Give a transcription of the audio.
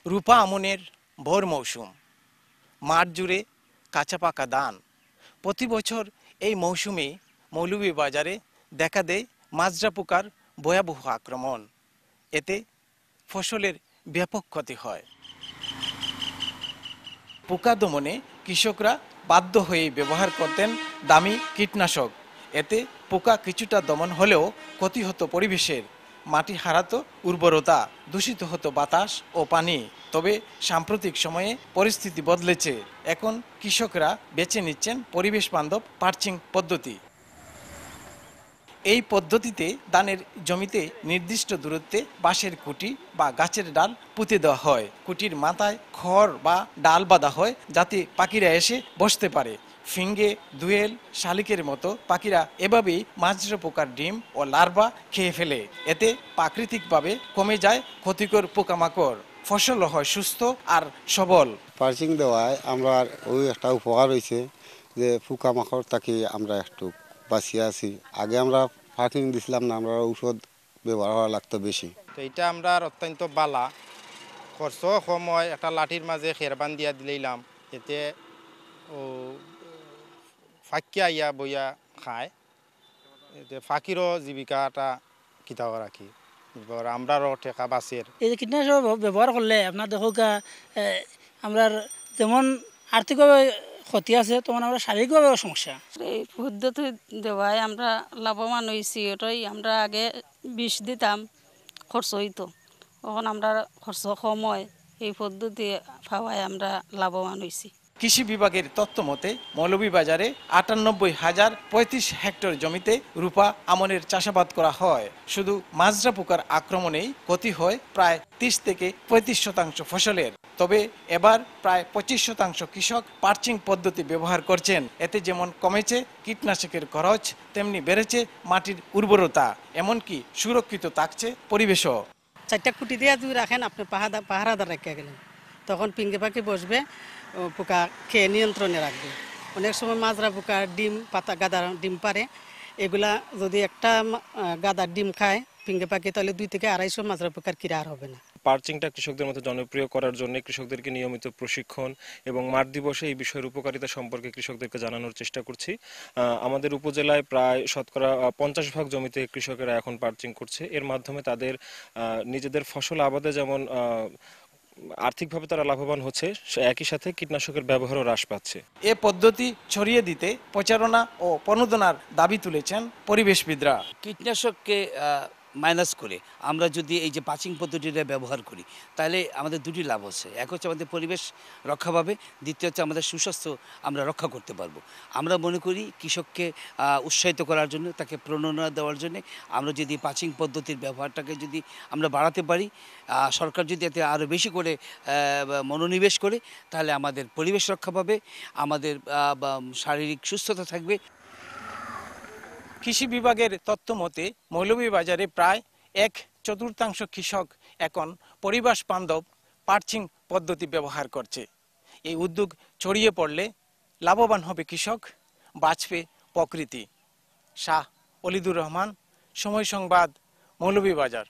রূপা আমনের ভোর মৌসুম, মাঠ জুড়ে কাঁচা পাকা ধান। প্রতি বছর এই মৌসুমে মৌলভীবাজারে দেখা দেয় মাজরা পোকার ভয়াবহ আক্রমণ। এতে ফসলের ব্যাপক ক্ষতি হয়। পোকা দমনে কৃষকরা বাধ্য হয়ে ব্যবহার করতেন দামি কীটনাশক। এতে পোকা কিছুটা দমন হলেও ক্ষতি হতো পরিবেশের, মাটি হারাতো উর্বরতা, দূষিত হতো বাতাস ও পানি। তবে সাম্প্রতিক সময়ে পরিস্থিতি বদলেছে। এখন কৃষকরা বেছে নিচ্ছেন পরিবেশ বান্ধব পার্চিং পদ্ধতি। এই পদ্ধতিতে ধানের জমিতে নির্দিষ্ট দূরত্বে বাঁশের খুঁটি বা গাছের ডাল পুঁতে দেওয়া হয়। খুঁটির মাথায় খড় বা ডাল বাঁধা হয় যাতে পাখিরা এসে বসতে পারে। ফিঙ্গে, দোয়েল, শালিকের মতো পাখিরা এভাবেই মাজরা পোকার ডিম ও লার্ভা খেয়ে ফেলে। এতে প্রাকৃতিকভাবে কমে যায় ক্ষতিকর পোকামাকড়, ফসল হয় সুস্থ আর সবল। পার্চিং দেওয়ায় আমরা ওই একটা উপকার হয়েছে যে পোকামাকড় থেকে আমরা একটু বাঁচিয়ে আছি। আগে আমরা পার্চিং দিছিলাম না, আমরা ঔষধ ব্যবহার করা লাগতো বেশি। তো এটা আমরা অত্যন্ত বালা খরচ সময় একটা লাঠির মাঝে খেরবান দিয়া দিলাম, এতে ও ফাঁকিয়া ইয়া বইয়া খায়। এতে ফাঁকিরও জীবিকাটা কিতাব রাখি, আমরারও টেকা বাঁচের। এই যে কীটনাশক ব্যবহার করলে আপনার দেখো আমরা যেমন আর্থিকভাবে ক্ষতি আছে, তখন আমরা শারীরিকভাবেও সমস্যা। এই পদ্ধতি দেওয়ায় আমরা লাভবান হয়েছি। ওটাই আমরা আগে বিষ দিতাম, খরচ হইতো, তখন আমরা খরচ কম হয়। এই পদ্ধতি পাওয়ায় আমরা লাভবান হয়েছি। কৃষি বিভাগের তথ্য মতে মৌলভীবাজারে ৯৮,০৩৫ হেক্টর জমিতে রূপা আমনের চাষাবাদ করা হয়। শুধু মাজরা পোকার আক্রমণেই ক্ষতি হয় প্রায় ৩০ থেকে ৩৫% ফসলের। তবে এবার প্রায় ২৫% কৃষক পার্চিং পদ্ধতি ব্যবহার করছেন। এতে যেমন কমেছে কীটনাশকের খরচ, তেমনি বেড়েছে মাটির উর্বরতা, এমনকি সুরক্ষিত থাকছে পরিবেশও। ৪টা খুঁটি দিয়ে যদি রাখেন, আপনি পাহারাদার রেখে গেলেন, তখন পিঙ্গে পাখি বসবে, পোকা খেয়ে নিয়ন্ত্রণে রাখবে। অনেক সময় মাজরা পোকার ডিম, পাতা গাদার ডিম পারে, এগুলা যদি একটা গাদার ডিম খায় পিঙ্গে পাখি, তাহলে ২ থেকে ২৫০ মাজরা পোকার কিরা আর হবে না। পার্চিংটা কৃষকদের মধ্যে জনপ্রিয় করার জন্য কৃষকদেরকে নিয়মিত প্রশিক্ষণ এবং মাঠ দিবসে এই বিষয়ের উপকারিতা সম্পর্কে কৃষকদেরকে জানানোর চেষ্টা করছি। আমাদের উপজেলায় প্রায় শতকরা ৫০% জমিতে কৃষকেরা এখন পার্চিং করছে। এর মাধ্যমে তাদের নিজেদের ফসল আবাদে যেমন আর্থিকভাবে তারা লাভবান হচ্ছে, একই সাথে কীটনাশকের ব্যবহারও হ্রাস পাচ্ছে। এ পদ্ধতি ছড়িয়ে দিতে প্রচারণা ও প্রণোদনার দাবি তুলেছেন পরিবেশবিদরা। কীটনাশককে মাইনাস করে আমরা যদি এই যে পার্চিং পদ্ধতিটা ব্যবহার করি, তাহলে আমাদের দুটি লাভ আছে। এক হচ্ছে আমাদের পরিবেশ রক্ষা পাবে, দ্বিতীয় হচ্ছে আমাদের সুস্বাস্থ্য আমরা রক্ষা করতে পারবো। আমরা মনে করি কৃষককে উৎসাহিত করার জন্য, তাকে প্রণোদনা দেওয়ার জন্য আমরা যদি পার্চিং পদ্ধতির ব্যবহারটাকে যদি আমরা বাড়াতে পারি, সরকার যদি এতে আরও বেশি করে মনোনিবেশ করে, তাহলে আমাদের পরিবেশ রক্ষা পাবে, আমাদের শারীরিক সুস্থতা থাকবে। কৃষি বিভাগের তথ্য মতে মৌলভীবাজারে প্রায় ১/৪ কৃষক এখন পরিবেশ বান্ধব পার্চিং পদ্ধতি ব্যবহার করছে। এই উদ্যোগ ছড়িয়ে পড়লে লাভবান হবে কৃষক, বাঁচবে প্রকৃতি। শাহ অলিদুর রহমান, সময় সংবাদ, মৌলভীবাজার।